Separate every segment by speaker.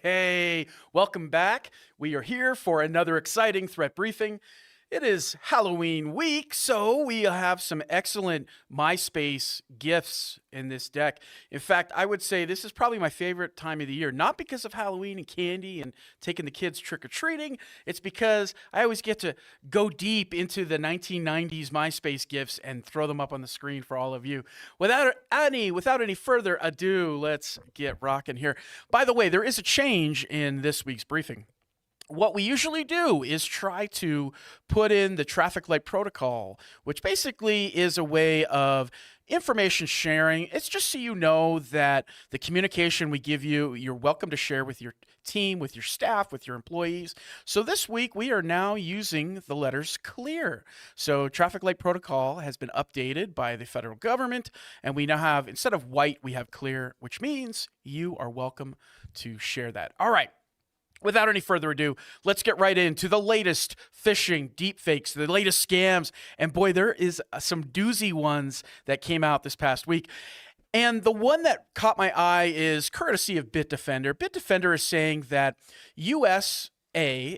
Speaker 1: Hey, welcome back. We are here for another exciting threat briefing. It is Halloween week, so we have some excellent MySpace gifts in this deck. In fact, I would say this is probably my favorite time of the year, not because of Halloween and candy and taking the kids trick-or-treating. It's because I always get to go deep into the 1990s MySpace gifts and throw them up on the screen for all of you. Without any further ado, let's get rocking here. By the way, there is a change in this week's briefing. What we usually do is try to put in the traffic light protocol, which basically is a way of information sharing. It's just so you know that the communication we give you, you're welcome to share with your team, with your staff, with your employees. So this week we are now using the letters CLEAR. So traffic light protocol has been updated by the federal government, and we now have, instead of white, we have CLEAR, which means you are welcome to share that. All right. Without any further ado, let's get right into the latest phishing, deepfakes, the latest scams. And boy, there is some doozy ones that came out this past week. And the one that caught my eye is courtesy of Bitdefender. Bitdefender is saying that USA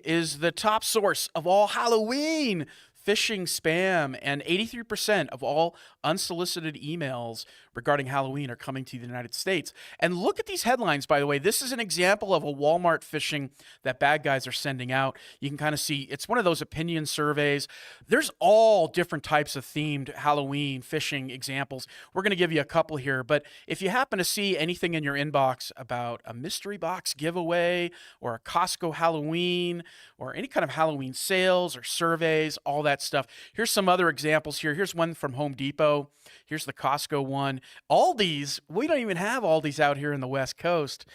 Speaker 1: is the top source of all Halloween phishing spam, and 83% of all unsolicited emails regarding Halloween are coming to the United States. And look at these headlines, by the way. This is an example of a Walmart phishing that bad guys are sending out. You can kind of see it's one of those opinion surveys. There's all different types of themed Halloween phishing examples. We're going to give you a couple here, but if you happen to see anything in your inbox about a mystery box giveaway or a Costco Halloween or any kind of Halloween sales or surveys, all that stuff. Here's some other examples here. Here's one from Home Depot. Here's the Costco one. Aldi's, we don't even have Aldi's out here in the West Coast,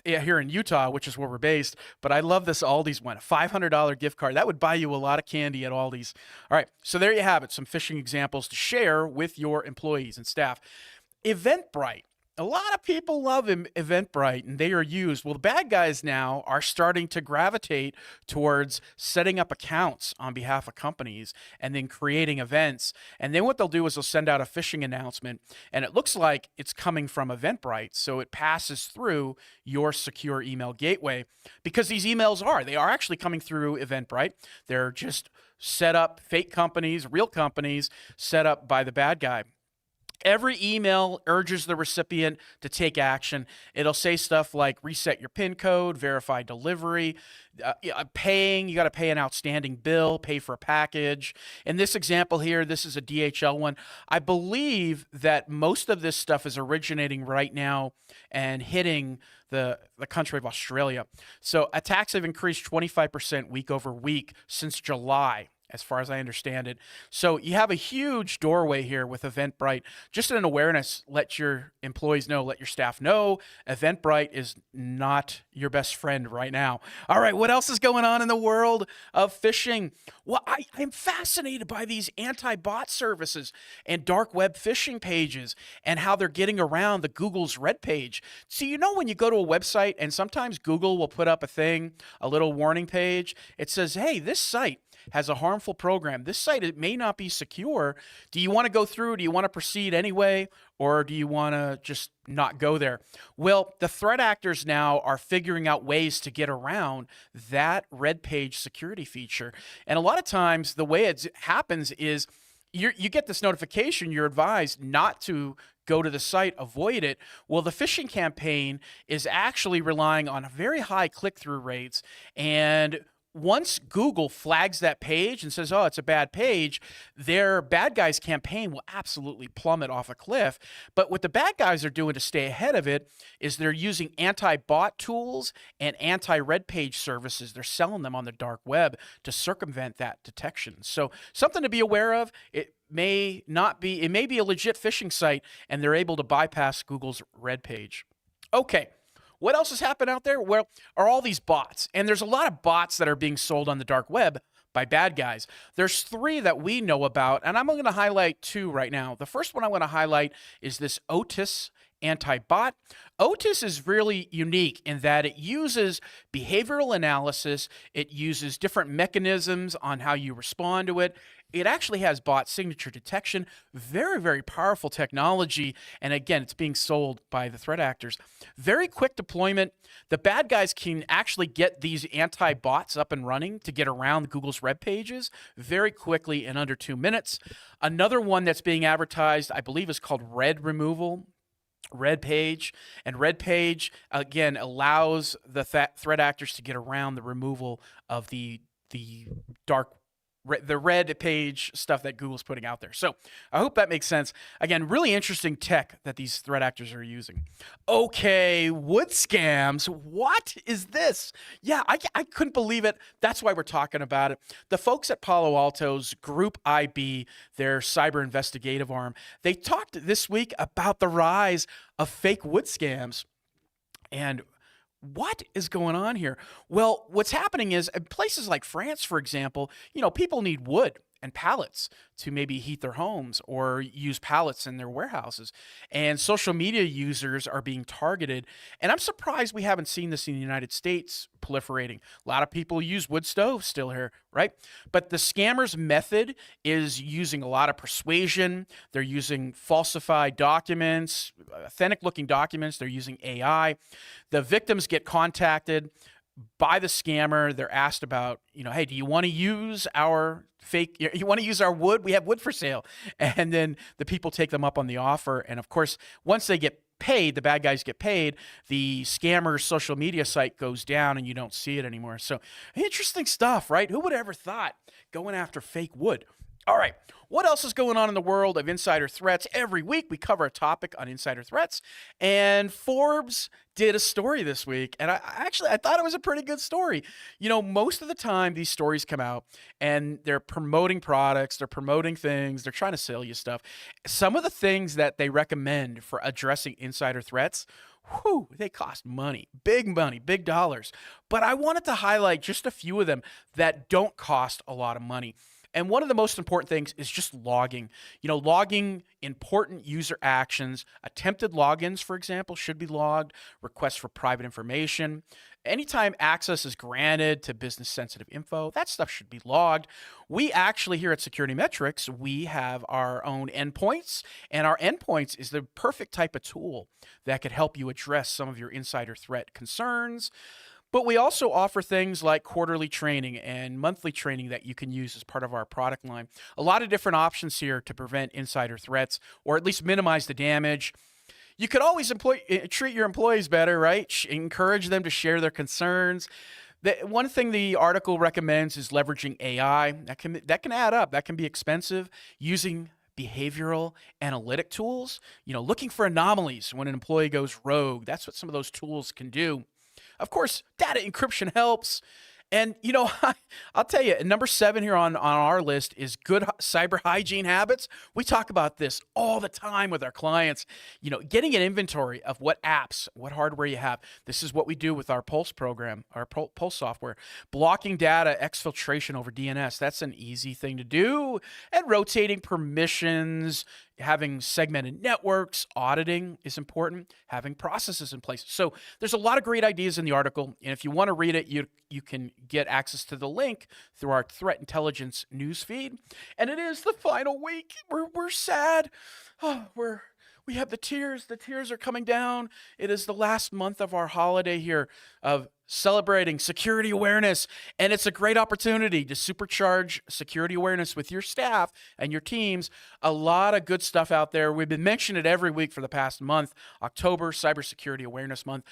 Speaker 1: here in Utah, which is where we're based. But I love this Aldi's one, a $500 gift card. That would buy you a lot of candy at Aldi's. All right, so there you have it, some phishing examples to share with your employees and staff. Eventbrite. A lot of people love Eventbrite, and they are used. Well, the bad guys now are starting to gravitate towards setting up accounts on behalf of companies and then creating events. And then what they'll do is they'll send out a phishing announcement, and it looks like it's coming from Eventbrite. So it passes through your secure email gateway, because these emails they are actually coming through Eventbrite. They're just set up, fake companies, real companies set up by the bad guy. Every email urges the recipient to take action. It'll say stuff like reset your PIN code, verify delivery, paying. You got to pay an outstanding bill, pay for a package. In this example here, this is a DHL one. I believe that most of this stuff is originating right now and hitting the country of Australia. So attacks have increased 25% week over week since July, as far as I understand it. So you have a huge doorway here with Eventbrite. Just an awareness, let your employees know, let your staff know, Eventbrite is not your best friend right now. All right, what else is going on in the world of phishing? Well, I'm fascinated by these anti-bot services and dark web phishing pages and how they're getting around the Google's red page. So you know when you go to a website and sometimes Google will put up a little warning page, it says, hey, this site has a harmful program. This site, it may not be secure. Do you want to go through? Do you want to proceed anyway? Or do you want to just not go there? Well, the threat actors now are figuring out ways to get around that red page security feature. And a lot of times the way it happens is you get this notification, you're advised not to go to the site, avoid it. Well, the phishing campaign is actually relying on very high click-through rates, and once Google flags that page and says, oh, it's a bad page, their bad guys campaign will absolutely plummet off a cliff. But what the bad guys are doing to stay ahead of it is they're using anti-bot tools and anti-red page services. They're selling them on the dark web to circumvent that detection. So something to be aware of. It may be a legit phishing site, and they're able to bypass Google's red page. Okay. What else has happened out there? Well, are all these bots. And there's a lot of bots that are being sold on the dark web by bad guys. There's 3 that we know about, and I'm going to highlight 2 right now. The first one I want to highlight is this Otis anti-bot. Otis is really unique in that it uses behavioral analysis. It uses different mechanisms on how you respond to it. It actually has bot signature detection. Very, very powerful technology. And again, it's being sold by the threat actors. Very quick deployment. The bad guys can actually get these anti-bots up and running to get around Google's web pages very quickly in under 2 minutes. Another one that's being advertised, I believe, is called Red Removal. Red Page. And Red Page, again, allows the threat actors to get around the removal of the red page stuff that Google's putting out there. So I hope that makes sense. Again, really interesting tech that these threat actors are using. Okay, wood scams. What is this? Yeah, I couldn't believe it. That's why we're talking about it. The folks at Palo Alto's Group IB, their cyber investigative arm, they talked this week about the rise of fake wood scams. And what is going on here? Well, what's happening is in places like France, for example, people need wood and pallets to maybe heat their homes or use pallets in their warehouses. And social media users are being targeted. And I'm surprised we haven't seen this in the United States proliferating. A lot of people use wood stoves still here, right? But the scammers' method is using a lot of persuasion. They're using falsified documents, authentic-looking documents. They're using AI. The victims get contacted by the scammer. They're asked about, hey, do you want to use our you want to use our wood? We have wood for sale. And then the people take them up on the offer. And of course, once they get paid, the bad guys get paid, the scammer's social media site goes down and you don't see it anymore. So interesting stuff, right? Who would have ever thought going after fake wood? All right, what else is going on in the world of insider threats? Every week we cover a topic on insider threats, and Forbes did a story this week, and I thought it was a pretty good story. Most of the time these stories come out and they're promoting products, they're promoting things, they're trying to sell you stuff. Some of the things that they recommend for addressing insider threats, they cost money, big dollars. But I wanted to highlight just a few of them that don't cost a lot of money. And one of the most important things is just logging. Logging important user actions. Attempted logins, for example, should be logged. Requests for private information. Anytime access is granted to business-sensitive info, that stuff should be logged. We actually, here at SecurityMetrics, we have our own endpoints, and our endpoints is the perfect type of tool that could help you address some of your insider threat concerns. But we also offer things like quarterly training and monthly training that you can use as part of our product line. A lot of different options here to prevent insider threats, or at least minimize the damage. You could always treat your employees better, right? Encourage them to share their concerns. One thing the article recommends is leveraging AI. That can add up. That can be expensive. Using behavioral analytic tools, looking for anomalies when an employee goes rogue. That's what some of those tools can do. Of course, data encryption helps. And, I'll tell you, number 7 here on our list is good cyber hygiene habits. We talk about this all the time with our clients. Getting an inventory of what apps, what hardware you have. This is what we do with our Pulse program, our Pulse software. Blocking data, exfiltration over DNS. That's an easy thing to do. And rotating permissions, having segmented networks, auditing is important, having processes in place. So there's a lot of great ideas in the article. And if you want to read it, you can get access to the link through our threat intelligence news feed. And it is the final week. We're sad. We have the tears. The tears are coming down. It is the last month of our holiday here of celebrating security awareness. And it's a great opportunity to supercharge security awareness with your staff and your teams. A lot of good stuff out there. We've been mentioning it every week for the past month. October, Cybersecurity Awareness Month.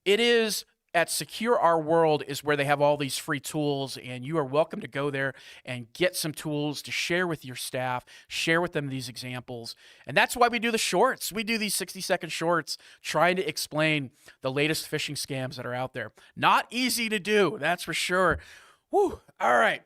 Speaker 1: It is at Secure Our World is where they have all these free tools, and you are welcome to go there and get some tools to share with your staff, share with them these examples. And that's why we do the shorts. We do these 60-second shorts trying to explain the latest phishing scams that are out there. Not easy to do, that's for sure. All right.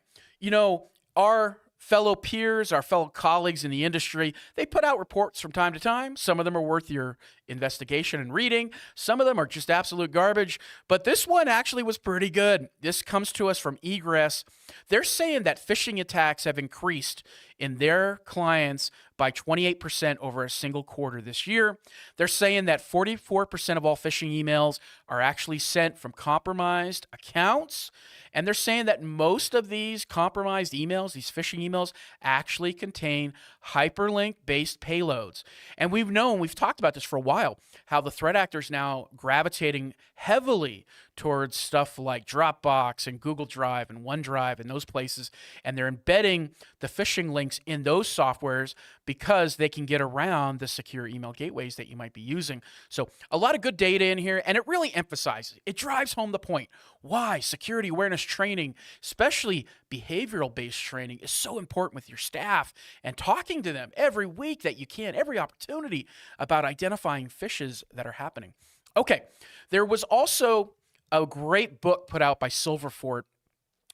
Speaker 1: Our fellow peers, our fellow colleagues in the industry, they put out reports from time to time. Some of them are worth your investigation and reading. Some of them are just absolute garbage, but this one actually was pretty good. This comes to us from Egress. They're saying that phishing attacks have increased in their clients by 28% over a single quarter this year. They're saying that 44% of all phishing emails are actually sent from compromised accounts. And they're saying that most of these compromised emails, these phishing emails, actually contain hyperlink-based payloads. And we've talked about this for a while, how the threat actors now gravitating heavily towards stuff like Dropbox and Google Drive and OneDrive and those places, and they're embedding the phishing links in those softwares because they can get around the secure email gateways that you might be using. So a lot of good data in here, and it really emphasizes, it drives home the point why security awareness training, especially behavioral-based training, is so important with your staff and talking to them every week that you can, every opportunity about identifying phishes that are happening. Okay, there was also a great book put out by Silverfort.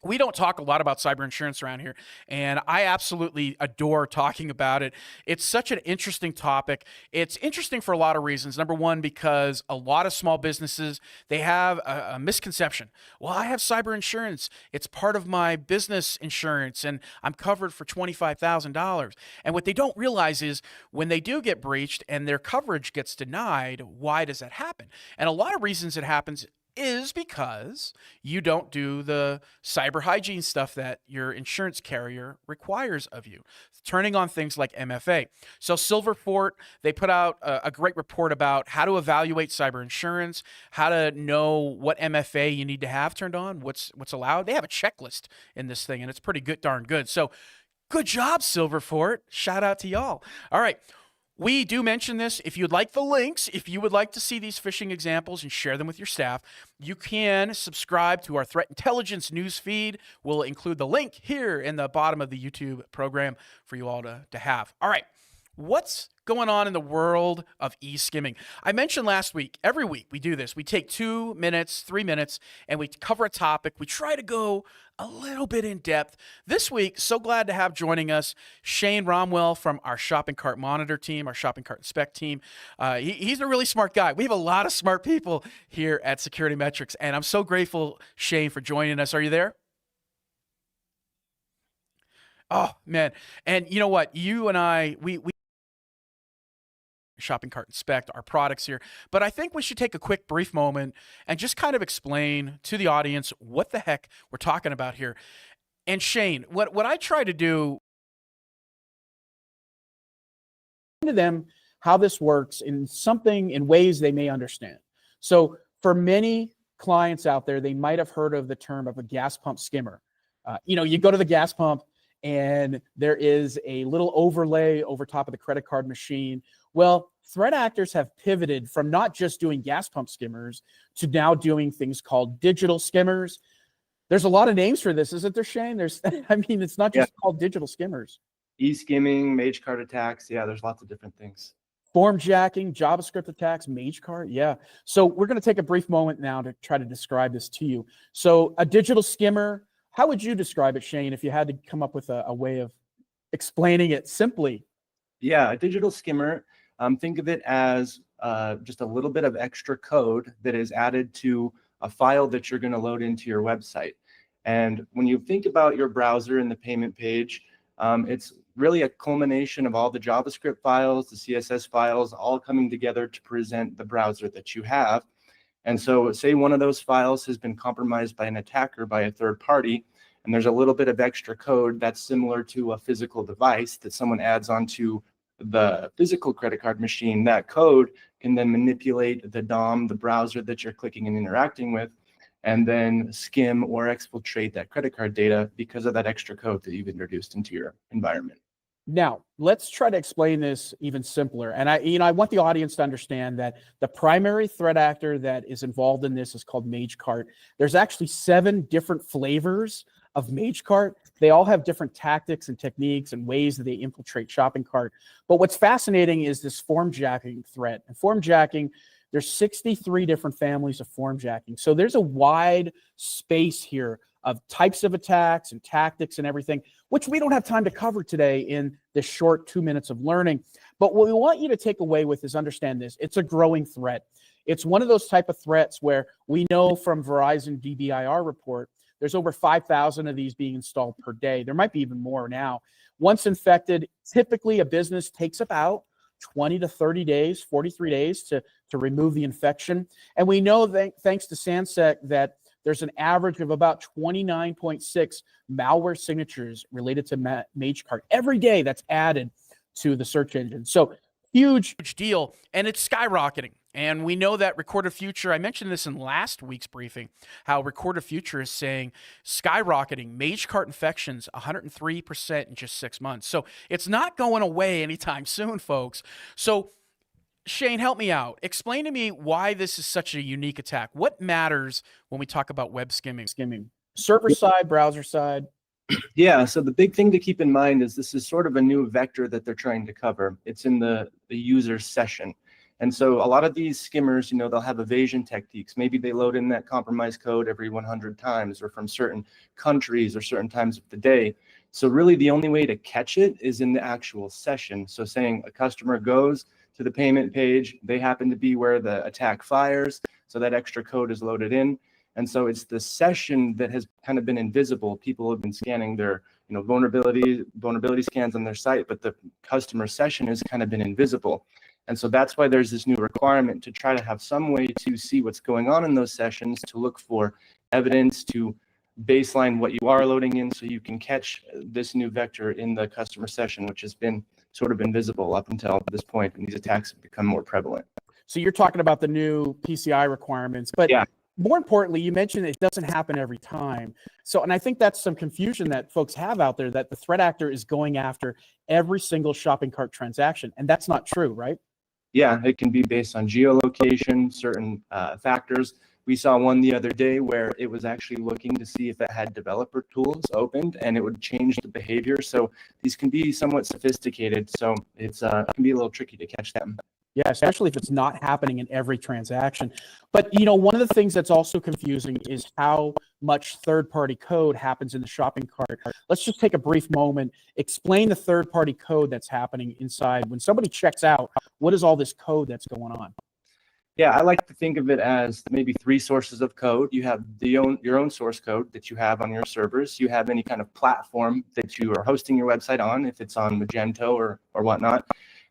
Speaker 1: We don't talk a lot about cyber insurance around here, and I absolutely adore talking about it. It's such an interesting topic. It's interesting for a lot of reasons. Number one, because a lot of small businesses, they have a misconception. Well, I have cyber insurance. It's part of my business insurance, and I'm covered for $25,000. And what they don't realize is when they do get breached and their coverage gets denied, why does that happen? And a lot of reasons it happens is because you don't do the cyber hygiene stuff that your insurance carrier requires of you, turning on things like MFA. So Silverfort, they put out a great report about how to evaluate cyber insurance, how to know what MFA you need to have turned on, what's allowed. They have a checklist in this thing, and it's pretty good, darn good. So good job, Silverfort. Shout out to y'all. All right. We do mention this. If you'd like the links, if you would like to see these phishing examples and share them with your staff, you can subscribe to our threat intelligence news feed. We'll include the link here in the bottom of the YouTube program for you all to have. All right. What's going on in the world of e-skimming? I mentioned last week, every week we do this. We take 2 minutes, 3 minutes, and we cover a topic. We try to go a little bit in depth. This week, so glad to have joining us Shane Romwell from our Shopping Cart Monitor team, our Shopping Cart Inspect team. He's a really smart guy. We have a lot of smart people here at SecurityMetrics, and I'm so grateful, Shane, for joining us. Are you there? Oh, man. And you know what? You and I, we Shopping Cart Inspect, our products here. But I think we should take a quick brief moment and just kind of explain to the audience what the heck we're talking about here. And Shane, what I try to do to them how this works in ways they may understand. So for many clients out there, they might have heard of the term of a gas pump skimmer. You go to the gas pump and there is a little overlay over top of the credit card machine. Well, threat actors have pivoted from not just doing gas pump skimmers to now doing things called digital skimmers. There's a lot of names for this, isn't there, Shane? It's not just called digital skimmers.
Speaker 2: E-skimming, mage cart attacks. Yeah, there's lots of different things.
Speaker 1: Form jacking, JavaScript attacks, mage cart. Yeah. So we're going to take a brief moment now to try to describe this to you. So a digital skimmer, how would you describe it, Shane, if you had to come up with a way of explaining it simply?
Speaker 2: Yeah, a digital skimmer, think of it as just a little bit of extra code that is added to a file that you're going to load into your website. And when you think about your browser and the payment page, it's really a culmination of all the JavaScript files, the CSS files, all coming together to present the browser that you have. And so say one of those files has been compromised by an attacker, by a third party, and there's a little bit of extra code that's similar to a physical device that someone adds onto the physical credit card machine. That code can then manipulate the DOM, the browser that you're clicking and interacting with, and then skim or exfiltrate that credit card data because of that extra code that you've introduced into your environment.
Speaker 1: Now, let's try to explain this even simpler. And I want the audience to understand that the primary threat actor that is involved in this is called mage cart. There's actually 7 different flavors of mage cart. They all have different tactics and techniques and ways that they infiltrate shopping cart. But what's fascinating is this form jacking threat. And form jacking, there's 63 different families of form jacking. So there's a wide space here of types of attacks and tactics and everything, which we don't have time to cover today in this short 2 minutes of learning. But what we want you to take away with is understand this. It's a growing threat. It's one of those type of threats where we know from Verizon DBIR report, there's over 5,000 of these being installed per day. There might be even more now. Once infected, typically a business takes about 20 to 30 days, 43 days to remove the infection. And we know that thanks to SANSEC that there's an average of about 29.6 malware signatures related to MageCart every day that's added to the search engine. So huge deal, and it's skyrocketing. And we know that Recorded Future, I mentioned this in last week's briefing, how Recorded Future is saying skyrocketing, MageCart infections 103% in just 6 months. So it's not going away anytime soon, folks. So Shane, help me out. Explain to me why this is such a unique attack. What matters when we talk about web skimming? Server side, browser side?
Speaker 2: Yeah, so the big thing to keep in mind is this is sort of a new vector that they're trying to cover. It's in the user session. And so a lot of these skimmers, they'll have evasion techniques. Maybe they load in that compromised code every 100 times or from certain countries or certain times of the day. So really the only way to catch it is in the actual session. So saying a customer goes to the payment page, they happen to be where the attack fires, so that extra code is loaded in. And so it's the session that has kind of been invisible. People have been scanning their vulnerability scans on their site, but the customer session has kind of been invisible. And so that's why there's this new requirement to try to have some way to see what's going on in those sessions, to look for evidence, to baseline what you are loading in so you can catch this new vector in the customer session, which has been sort of invisible up until this point, and these attacks have become more prevalent.
Speaker 1: So you're talking about the new PCI requirements, but yeah. More importantly, you mentioned it doesn't happen every time. So, and I think that's some confusion that folks have out there, that the threat actor is going after every single shopping cart transaction, and that's not true, right?
Speaker 2: Yeah, it can be based on geolocation, certain factors. We saw one the other day where it was actually looking to see if it had developer tools opened, and it would change the behavior. So these can be somewhat sophisticated. So it can be a little tricky to catch them.
Speaker 1: Yeah, especially if it's not happening in every transaction. But, one of the things that's also confusing is how much third-party code happens in the shopping cart. Let's just take a brief moment, explain the third-party code that's happening inside. When somebody checks out, what is all this code that's going on?
Speaker 2: Yeah, I like to think of it as maybe 3 sources of code. You have your own source code that you have on your servers. You have any kind of platform that you are hosting your website on, if it's on Magento or whatnot.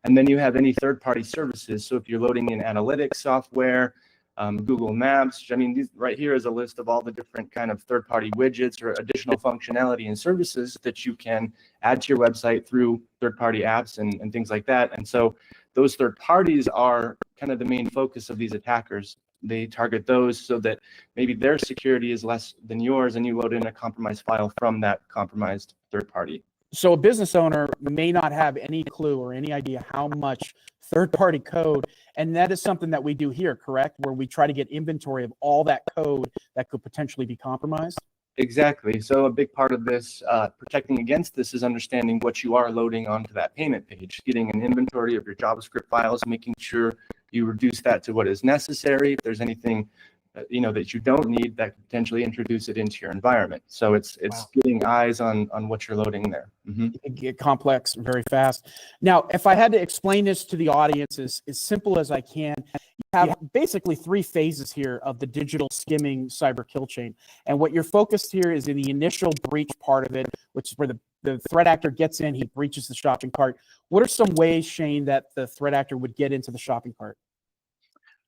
Speaker 2: And then you have any third-party services. So if you're loading in analytics software, Google Maps, right here is a list of all the different kind of third-party widgets or additional functionality and services that you can add to your website through third-party apps and things like that. And so those third parties are kind of the main focus of these attackers. They target those so that maybe their security is less than yours, and you load in a compromised file from that compromised third party.
Speaker 1: So a business owner may not have any clue or any idea how much third-party code, and that is something that we do here, correct? Where we try to get inventory of all that code that could potentially be compromised?
Speaker 2: Exactly. So a big part of this, protecting against this, is understanding what you are loading onto that payment page, getting an inventory of your JavaScript files, making sure you reduce that to what is necessary. If there's anything that you don't need, that could potentially introduce it into your environment. So it's wow. Getting eyes on what you're loading there. Mm-hmm.
Speaker 1: It get complex very fast. Now, if I had to explain this to the audience as simple as I can, you have basically 3 phases here of the digital skimming cyber kill chain. And what you're focused here is in the initial breach part of it, which is where the threat actor gets in, he breaches the shopping cart. What are some ways, Shane, that the threat actor would get into the shopping cart?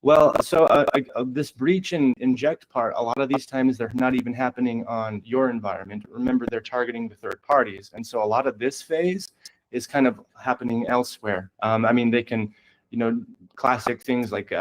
Speaker 2: Well, so this breach and inject part, a lot of these times they're not even happening on your environment. Remember, they're targeting the third parties. And so a lot of this phase is kind of happening elsewhere. They can, classic things like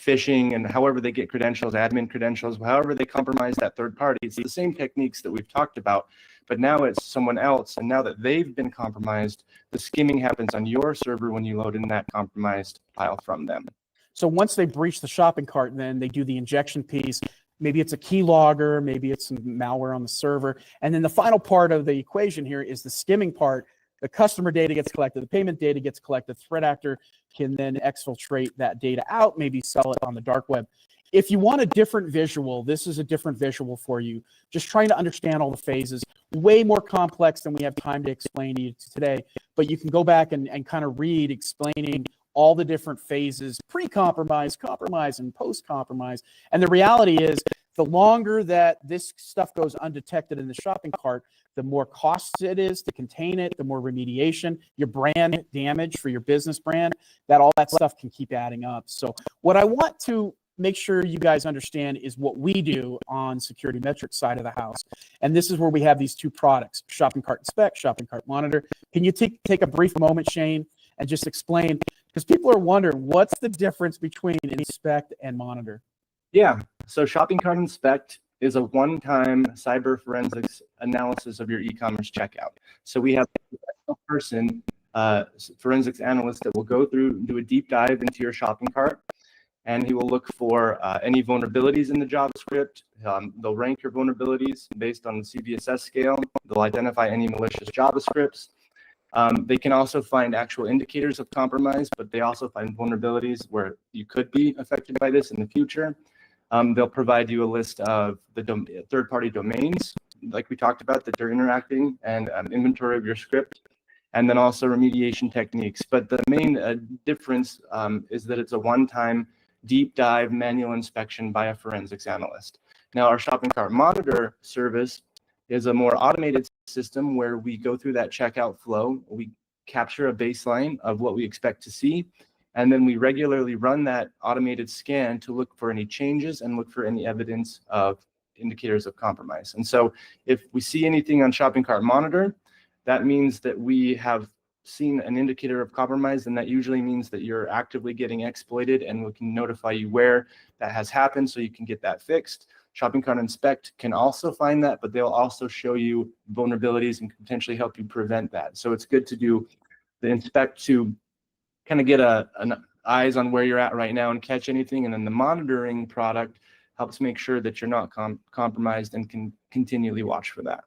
Speaker 2: phishing and however they get credentials, admin credentials, however they compromise that third party. It's the same techniques that we've talked about, but now it's someone else. And now that they've been compromised, the skimming happens on your server when you load in that compromised file from them.
Speaker 1: So once they breach the shopping cart, then they do the injection piece. Maybe it's a keylogger, maybe it's some malware on the server. And then the final part of the equation here is the skimming part. The customer data gets collected, the payment data gets collected, threat actor can then exfiltrate that data out, maybe sell it on the dark web. if you want a different visual, this is a different visual for you. Just trying to understand all the phases, way more complex than we have time to explain to you today. But you can go back and kind of read explaining all the different phases, pre-compromise, compromise, and post-compromise. And the reality is, the longer that this stuff goes undetected in the shopping cart, the more costs it is to contain it, the more remediation, your brand damage for your business brand, that all that stuff can keep adding up. So what I want to make sure you guys understand is what we do on SecurityMetrics side of the house. And this is where we have these two products, Shopping Cart Inspect, Shopping Cart Monitor. Can you take a brief moment, Shane, and just explain, because people are wondering, what's the difference between Inspect and Monitor?
Speaker 2: Yeah, so Shopping Cart Inspect is a one-time cyber forensics analysis of your e-commerce checkout. So we have a professional person, forensics analyst, that will go through and do a deep dive into your shopping cart, and he will look for any vulnerabilities in the JavaScript. They'll rank your vulnerabilities based on the CVSS scale. They'll identify any malicious JavaScripts. They can also find actual indicators of compromise, but they also find vulnerabilities where you could be affected by this in the future. They'll provide you a list of the third-party domains, like we talked about, that they're interacting, and inventory of your script, and then also remediation techniques. But the main difference is that it's a one-time deep dive manual inspection by a forensics analyst. Now, our Shopping Cart Monitor service is a more automated system where we go through that checkout flow. We capture a baseline of what we expect to see, and then we regularly run that automated scan to look for any changes and look for any evidence of indicators of compromise. And so if we see anything on Shopping Cart Monitor, that means that we have seen an indicator of compromise, and that usually means that you're actively getting exploited, and we can notify you where that has happened so you can get that fixed. Shopping Cart Inspect can also find that, but they'll also show you vulnerabilities and potentially help you prevent that. So it's good to do the Inspect to kind of get an eyes on where you're at right now and catch anything, and then the monitoring product helps make sure that you're not compromised and can continually watch for that.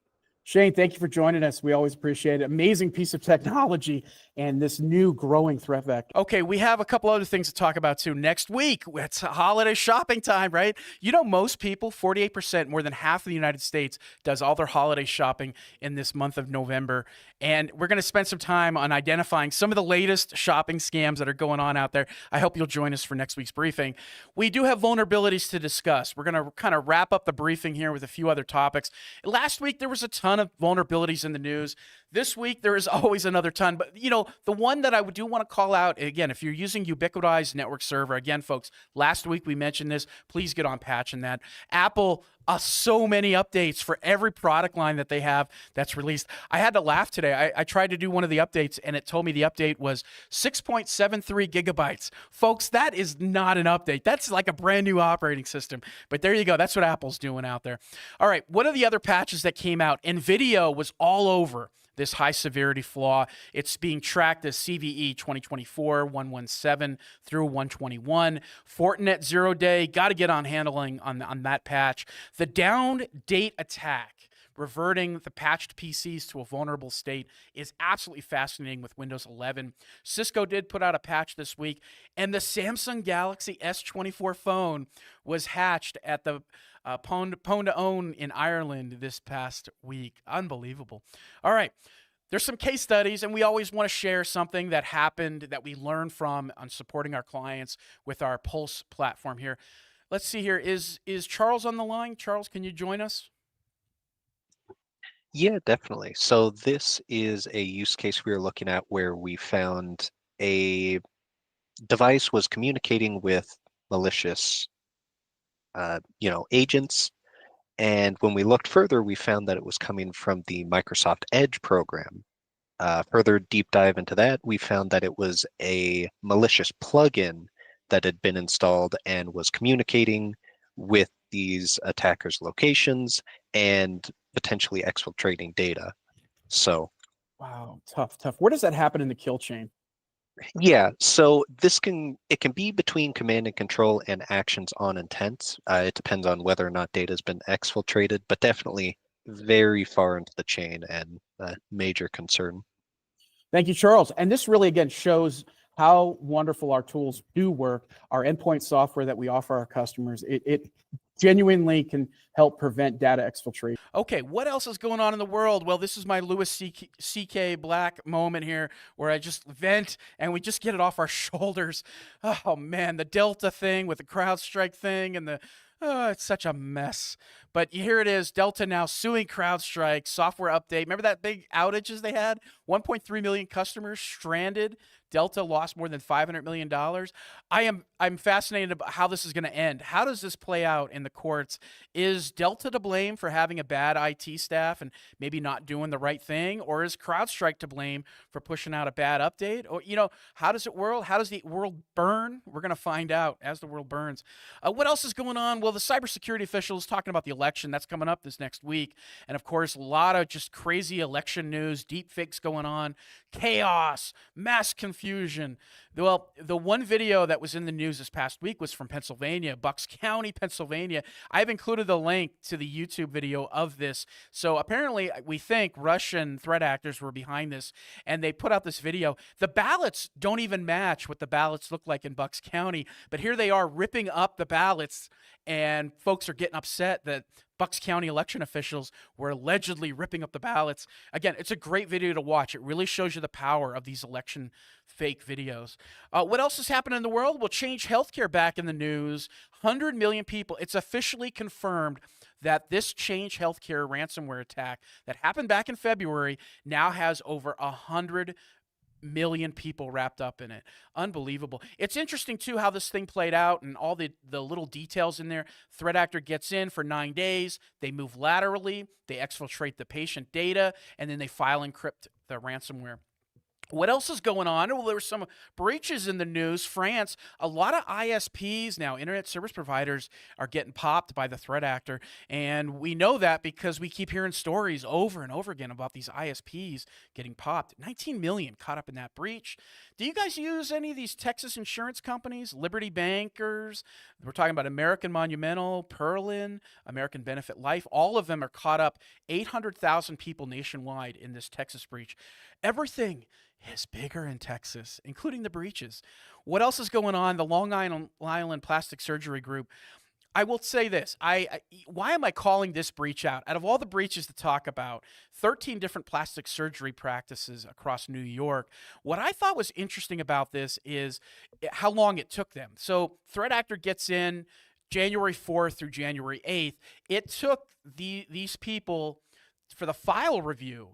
Speaker 1: Shane, thank you for joining us. We always appreciate it. Amazing piece of technology and this new growing threat vector. Okay, we have a couple other things to talk about too. Next week, it's holiday shopping time, right? You know, most people, 48%, more than half of the United States, does all their holiday shopping in this month of November. And we're going to spend some time on identifying some of the latest shopping scams that are going on out there. I hope you'll join us for next week's briefing. We do have vulnerabilities to discuss. We're going to kind of wrap up the briefing here with a few other topics. Last week, there was a ton of vulnerabilities in the news. This week, there is always another ton. But, you know, the one that I do want to call out, again, if you're using Ubiquitize Network Server, again, folks, last week we mentioned this. Please get on patching that. Apple, so many updates for every product line that they have that's released. I had to laugh today. I tried to do one of the updates, and it told me the update was 6.73 gigabytes. Folks, that is not an update. That's like a brand new operating system. But there you go. That's what Apple's doing out there. All right, what are the other patches that came out? NVIDIA was all over this high severity flaw. It's being tracked as CVE 2024 117 through 121. Fortinet 0-day, got to get on handling on that patch. The down date attack, reverting the patched PCs to a vulnerable state, is absolutely fascinating with Windows 11. Cisco did put out a patch this week, and the Samsung Galaxy S24 phone was hatched at the Pwn to Own in Ireland this past week. Unbelievable. All right. There's some case studies, and we always want to share something that happened that we learned from on supporting our clients with our Pulse platform here. Let's see here. Is Charles on the line? Charles, can you join us?
Speaker 3: Yeah, definitely. So this is a use case we were looking at where we found a device was communicating with malicious agents. And when we looked further, we found that it was coming from the Microsoft Edge program. Further deep dive into that, we found that it was a malicious plugin that had been installed and was communicating with these attackers' locations and potentially exfiltrating data. So,
Speaker 1: wow, tough. Where does that happen in the kill chain?
Speaker 3: Yeah, so it can be between command and control and actions on intent. It depends on whether or not data has been exfiltrated, but definitely very far into the chain and a major concern.
Speaker 1: Thank you, Charles. And this really, again, shows
Speaker 4: how wonderful our tools do work. Our endpoint software that we offer our customers, it genuinely can help prevent data exfiltration.
Speaker 1: Okay, what else is going on in the world? Well, this is my Louis C.K. Black moment here where I just vent and we just get it off our shoulders. Oh man, the Delta thing with the CrowdStrike thing and it's such a mess. But here it is, Delta now suing CrowdStrike, software update. Remember that big outages they had? 1.3 million customers stranded. Delta lost more than $500 million. I'm fascinated about how this is going to end. How does this play out in the courts? Is Delta to blame for having a bad IT staff and maybe not doing the right thing? Or is CrowdStrike to blame for pushing out a bad update? Or, how does it world? How does the world burn? We're going to find out as the world burns. What else is going on? Well, the cybersecurity officials talking about the election. That's coming up this next week. And of course, a lot of just crazy election news, deep fakes going on, chaos, mass confusion. Well, the one video that was in the news this past week was from Pennsylvania, Bucks County, Pennsylvania. I've included the link to the YouTube video of this. So apparently, we think Russian threat actors were behind this, and they put out this video. The ballots don't even match what the ballots look like in Bucks County, but here they are ripping up the ballots, and folks are getting upset that Bucks County election officials were allegedly ripping up the ballots. Again, it's a great video to watch. It really shows you the power of these election fake videos. What else has happened in the world? Well, Change Healthcare back in the news. 100 million people. It's officially confirmed that this Change Healthcare ransomware attack that happened back in February now has over 100 million people wrapped up in it. Unbelievable. It's interesting too how this thing played out and all the little details in there. Threat actor gets in for 9 days. They move laterally. They exfiltrate the patient data, and then they file encrypt the ransomware. What else is going on? Well, there were some breaches in the news. France, a lot of ISPs now, internet service providers, are getting popped by the threat actor. And we know that because we keep hearing stories over and over again about these ISPs getting popped. 19 million caught up in that breach. Do you guys use any of these Texas insurance companies? Liberty Bankers, we're talking about American Monumental, Perlin, American Benefit Life. All of them are caught up. 800,000 people nationwide in this Texas breach. Everything is bigger in Texas, including the breaches. What else is going on? The Long Island Plastic Surgery Group. I will say this. Why am I calling this breach out? Out of all the breaches to talk about, 13 different plastic surgery practices across New York. What I thought was interesting about this is how long it took them. So threat actor gets in January 4th through January 8th. It took these people for the file review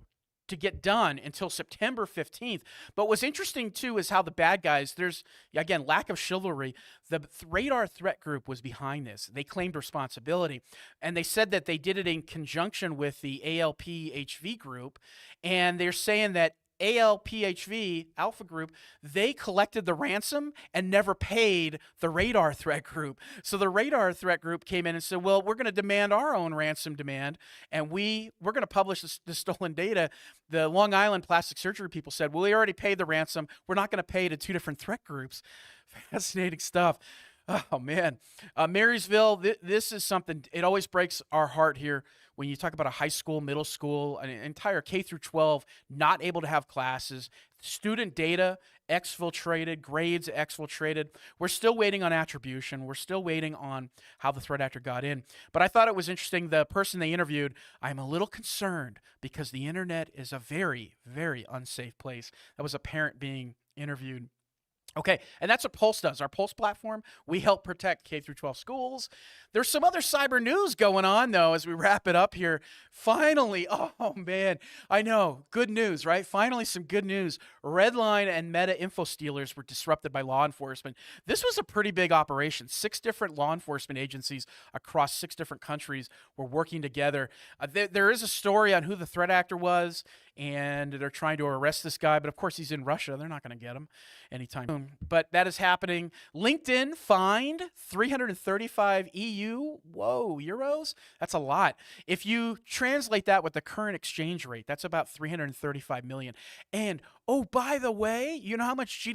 Speaker 1: to get done until September 15th. But what's interesting too is how the bad guys, there's again lack of chivalry. The Radar Threat Group was behind this. They claimed responsibility, and they said that they did it in conjunction with the ALPHV group, and they're saying that ALPHV, Alpha Group, they collected the ransom and never paid the Radar Threat Group. So the Radar Threat Group came in and said, well, we're going to demand our own ransom demand, and we're going to publish the stolen data. The Long Island plastic surgery people said, well, we already paid the ransom. We're not going to pay to two different threat groups. Fascinating stuff. Oh, man. Marysville, this is something, it always breaks our heart here when you talk about a high school, middle school, an entire K through 12 not able to have classes, student data exfiltrated, grades exfiltrated. We're still waiting on attribution. We're still waiting on how the threat actor got in. But I thought it was interesting. The person they interviewed, I'm a little concerned because the internet is a very, very unsafe place. That was a parent being interviewed. Okay, and that's what Pulse does. Our Pulse platform, we help protect K through 12 schools. There's some other cyber news going on, though, as we wrap it up here. Finally, oh man, I know, good news, right? Finally, some good news. Redline and Meta info stealers were disrupted by law enforcement. This was a pretty big operation. 6 different law enforcement agencies across 6 different countries were working together. There is a story on who the threat actor was, and they're trying to arrest this guy, but of course he's in Russia. They're not going to get him anytime soon. But that is happening. LinkedIn fined 335 euros. That's a lot. If you translate that with the current exchange rate, that's about 335 million. And oh, by the way, you know how much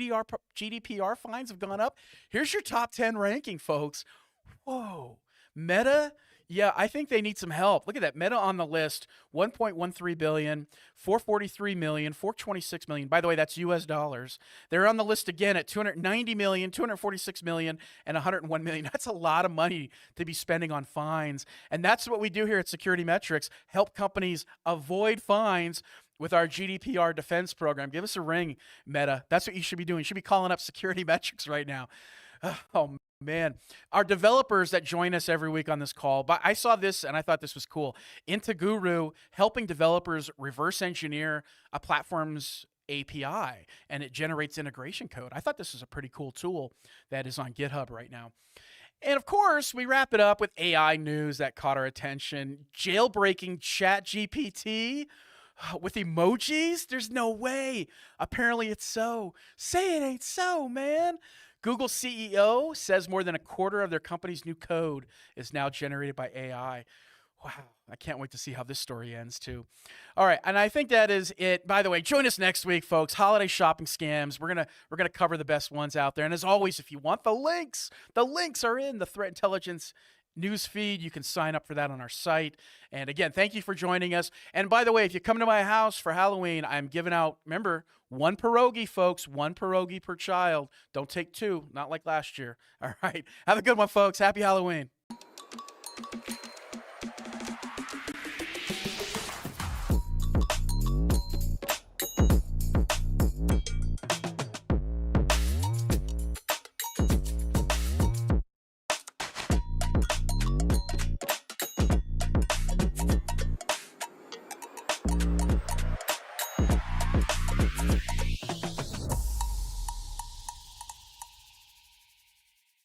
Speaker 1: GDPR fines have gone up? Here's your top 10 ranking, folks. Whoa. Meta, Yeah, I think they need some help. Look at that. Meta on the list, 1.13 billion, 443 million, 426 million. By the way, that's US dollars. They're on the list again at 290 million, 246 million, and 101 million. That's a lot of money to be spending on fines. And that's what we do here at SecurityMetrics, help companies avoid fines with our GDPR defense program. Give us a ring, Meta. That's what you should be doing. You should be calling up SecurityMetrics right now. Oh, man. Our developers that join us every week on this call, but I saw this and I thought this was cool. Guru helping developers reverse engineer a platform's API, and it generates integration code. I thought this was a pretty cool tool that is on GitHub right now. And of course, we wrap it up with AI news that caught our attention. Jailbreaking ChatGPT with emojis? There's no way. Apparently it's so. Say it ain't so, man. Google CEO says more than a quarter of their company's new code is now generated by AI. Wow, I can't wait to see how this story ends too. All right, and I think that is it. By the way, join us next week, folks. Holiday shopping scams. We're gonna cover the best ones out there. And as always, if you want the links are in the Threat Intelligence news feed. You can sign up for that on our site. And again, thank you for joining us. And by the way, if you come to my house for Halloween, I'm giving out, remember, 1 pierogi, folks, 1 pierogi per child. Don't take 2, not like last year. All right. Have a good one, folks. Happy Halloween.